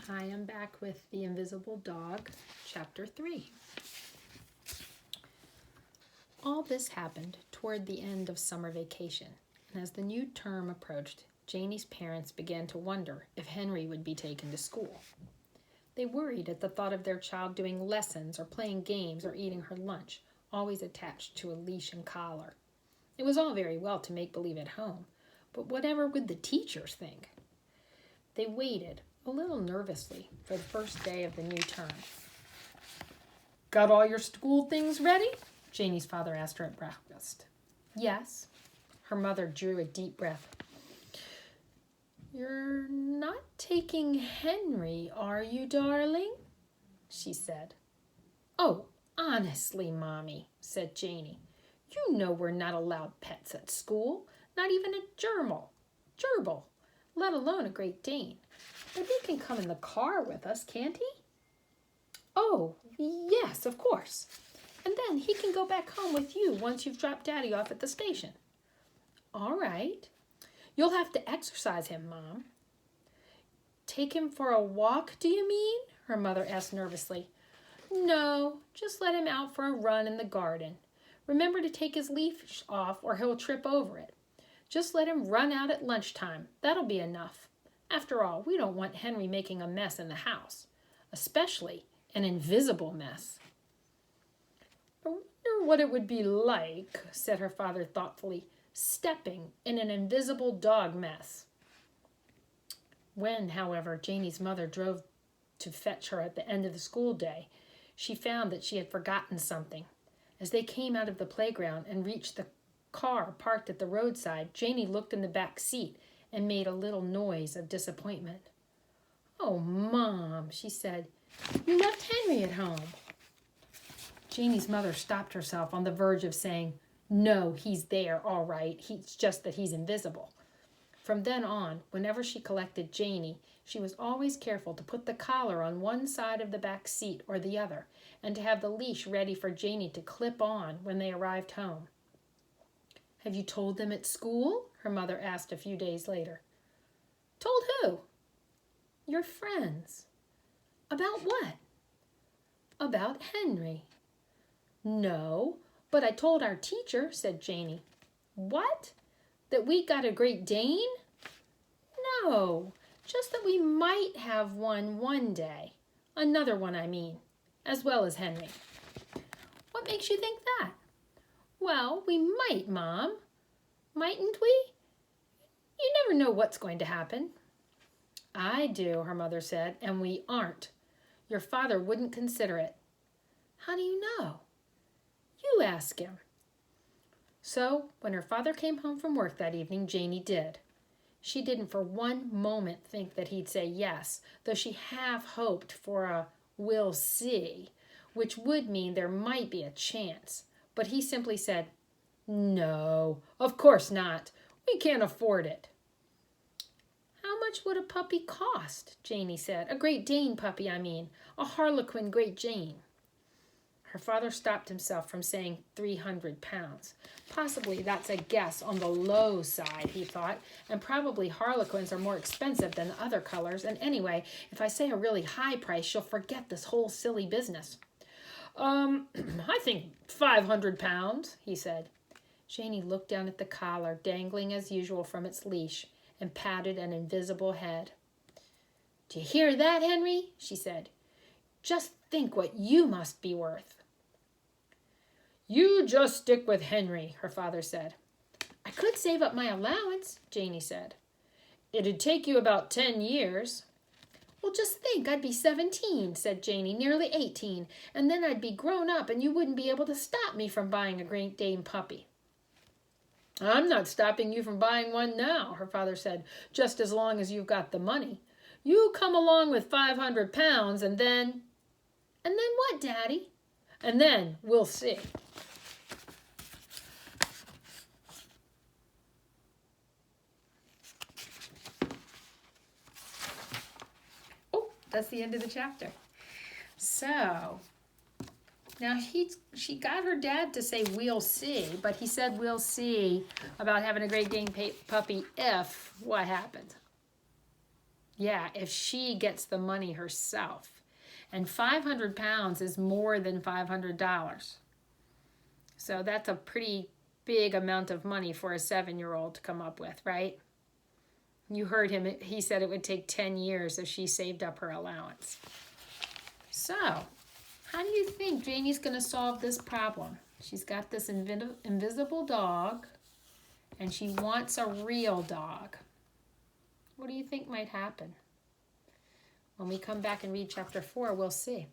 Hi, I'm back with The Invisible Dog, Chapter 3. All this happened toward the end of summer vacation, and as the new term approached, Janie's parents began to wonder if Henry would be taken to school. They worried at the thought of their child doing lessons or playing games or eating her lunch, always attached to a leash and collar. It was all very well to make believe at home, but whatever would the teachers think? They waited, a little nervously, for the first day of the new term. "Got all your school things ready?" Janie's father asked her at breakfast. "Yes." Her mother drew a deep breath. "You're not taking Henry, are you, darling?" she said. "Oh, honestly, Mommy," said Janie. "You know we're not allowed pets at school, not even a gerbil, let alone a Great Dane. But he can come in the car with us, can't he?" "Oh, yes, of course. And then he can go back home with you once you've dropped Daddy off at the station." "All right. You'll have to exercise him, Mom." "Take him for a walk, do you mean?" her mother asked nervously. "No, just let him out for a run in the garden. Remember to take his leash off or he'll trip over it. Just let him run out at lunchtime. That'll be enough. After all, we don't want Henry making a mess in the house, especially an invisible mess." "I wonder what it would be like," said her father thoughtfully, "stepping in an invisible dog mess." When, however, Janie's mother drove to fetch her at the end of the school day, she found that she had forgotten something. As they came out of the playground and reached the car parked at the roadside, Janie looked in the back seat and made a little noise of disappointment. "Oh, Mom," she said, "you left Henry at home." Janie's mother stopped herself on the verge of saying, "No, he's there, all right. It's just that he's invisible." From then on, whenever she collected Janie, she was always careful to put the collar on one side of the back seat or the other, and to have the leash ready for Janie to clip on when they arrived home. "Have you told them at school?" her mother asked a few days later. "Told who?" "Your friends." "About what?" "About Henry." "No, but I told our teacher," said Janie. "What? That we got a Great Dane?" "No, just that we might have one day. Another one, I mean, as well as Henry." "What makes you think that?" "Well, we might, Mom." "Mightn't we?" "You never know what's going to happen." "I do," her mother said, "and we aren't. Your father wouldn't consider it." "How do you know?" "You ask him." So, when her father came home from work that evening, Janie did. She didn't for one moment think that he'd say yes, though she half hoped for a "we'll see," which would mean there might be a chance. But he simply said, "No, of course not. We can't afford it." "How much would a puppy cost?" Janie said. "A Great Dane puppy, I mean. A Harlequin Great Dane." Her father stopped himself from saying 300 pounds. Possibly that's a guess on the low side, he thought, and probably Harlequins are more expensive than the other colors, and anyway, if I say a really high price, she'll forget this whole silly business. I think 500 pounds, he said. Janie looked down at the collar, dangling as usual from its leash, and patted an invisible head. "Do you hear that, Henry?" she said. "Just think what you must be worth." "You just stick with Henry," her father said. "I could save up my allowance," Janie said. "It'd take you about 10 years. "Well, just think, I'd be 17, said Janie, "nearly 18, and then I'd be grown up and you wouldn't be able to stop me from buying a Great Dane puppy." "I'm not stopping you from buying one now," her father said, "just as long as you've got the money. You come along with 500 pounds and then—" "And then what, Daddy?" "And then we'll see." Oh, that's the end of the chapter. So, now she got her dad to say "we'll see," but he said "we'll see" about having a Great Dane puppy if what happened? Yeah, if she gets the money herself. And 500 pounds is more than $500. So that's a pretty big amount of money for a 7-year-old to come up with, right? You heard him. He said it would take 10 years if she saved up her allowance. So, how do you think Janie's going to solve this problem? She's got this invisible dog, and she wants a real dog. What do you think might happen? When we come back and read chapter 4, we'll see.